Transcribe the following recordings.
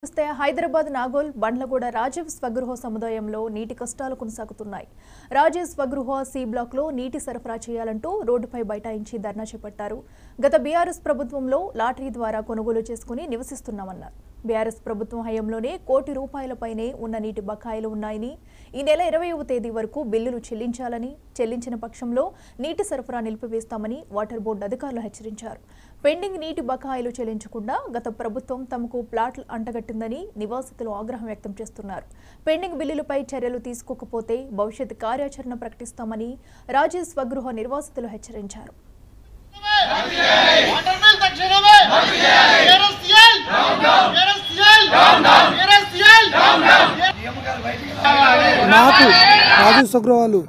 చూస్తే హైదరాబాద్ నాగోల్ బండ్లగూడ రాజీవ్ స్వగృహ సముదాయంలో నీటి కష్టాలు కొనసాగుతున్నాయి. రాజీవ్ స్వగృహ సి బ్లాక్ లో నీటి సరఫరా చేయాలంటూ రోడ్డుపై బైఠాయించి ధర్నా చేపట్టారు. గత బీఆర్ఎస్ ప్రభుత్వంలో లాటరీ ద్వారా కొనుగోలు చేసుకుని నివసిస్తున్నామన్నారు. బీఆర్ఎస్ ప్రభుత్వం హయాంలోనే కోటి రూపాయలపైనే ఉన్న నీటి బకాయిలు ఉన్నాయని, ఈ నెల 20వ తేదీ వరకు బిల్లులు చెల్లించాలని, చెల్లించిన పక్షంలో నీటి సరఫరా నిలిపివేస్తామని వాటర్ బోర్డు అధికారులు హెచ్చరించారు. పెండింగ్ నీటి బకాయిలు చెల్లించకుండా గత ప్రభుత్వం తమకు ప్లాట్లు అంటగట్టిందని నివాసితులు ఆగ్రహం వ్యక్తం చేస్తున్నారు. పెండింగ్ బిల్లులపై చర్యలు తీసుకోకపోతే భవిష్యత్ కార్యాచరణ ప్రకటిస్తామని రాజీవ్ స్వగృహ నిర్వాసితులు హెచ్చరించారు. నాకు రాజీవ్ స్వగృహాలు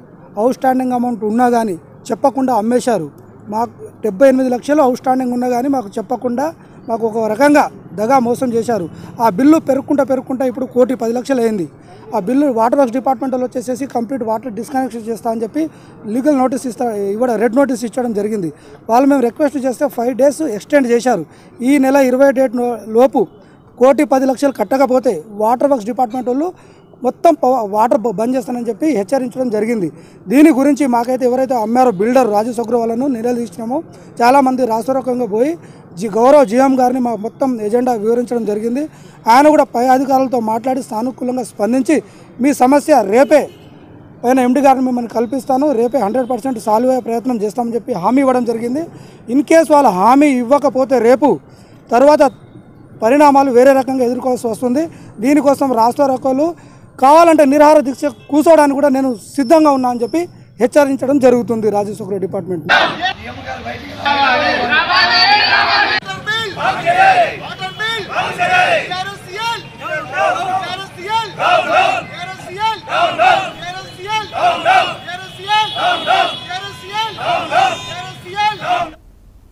అవుట్ స్టాండింగ్ అమౌంట్ ఉన్నా కానీ చెప్పకుండా అమ్మేశారు. మాకు 78 లక్షలు అవుట్ స్టాండింగ్ ఉన్నా కానీ మాకు చెప్పకుండా మాకు ఒక రకంగా దగా మోసం చేశారు. ఆ బిల్లు పెరుగుకుంటా ఇప్పుడు 1,10,00,000 అయింది. ఆ బిల్లు వాటర్ వర్క్స్ డిపార్ట్మెంట్లో వచ్చేసేసి కంప్లీట్ వాటర్ డిస్కనెక్షన్ చేస్తా అని చెప్పి లీగల్ నోటీస్ రెడ్ నోటీస్ ఇచ్చడం జరిగింది. వాళ్ళు మేము రిక్వెస్ట్ చేస్తే 5 డేస్ ఎక్స్టెండ్ చేశారు. ఈ నెల 20 డేట్ లోపు 1,10,00,000 కట్టకపోతే వాటర్ వర్క్స్ డిపార్ట్మెంట్ వాళ్ళు మొత్తం వాటర్ బంద్ చేస్తానని చెప్పి హెచ్చరించడం జరిగింది. దీని గురించి మాకైతే ఎవరైతే అమ్మారో బిల్డర్ రాజీవ్ స్వగృహాలను నిలదీసినామో చాలామంది రాష్ట్రరకంగా పోయి గౌరవ జీఎం గారిని మా మొత్తం ఎజెండా వివరించడం జరిగింది. ఆయన కూడా పై అధికారులతో మాట్లాడి సానుకూలంగా స్పందించి మీ సమస్య రేపే పైన ఎండి గారిని మిమ్మల్ని కల్పిస్తాను, రేపే 100% సాల్వ్ అయ్యే ప్రయత్నం చేస్తామని చెప్పి హామీ ఇవ్వడం జరిగింది. ఇన్ కేసు వాళ్ళు హామీ ఇవ్వకపోతే రేపు తర్వాత పరిణామాలు వేరే రకంగా ఎదుర్కోవాల్సి వస్తుంది. దీనికోసం రాష్ట్రరకాలు కావాలంటే నిరాహార దీక్ష కూర్చోవడానికి కూడా నేను సిద్ధంగా ఉన్నా అని చెప్పి హెచ్చరించడం జరుగుతుంది రాజీవ్ స్వగృహ డిపార్ట్మెంట్.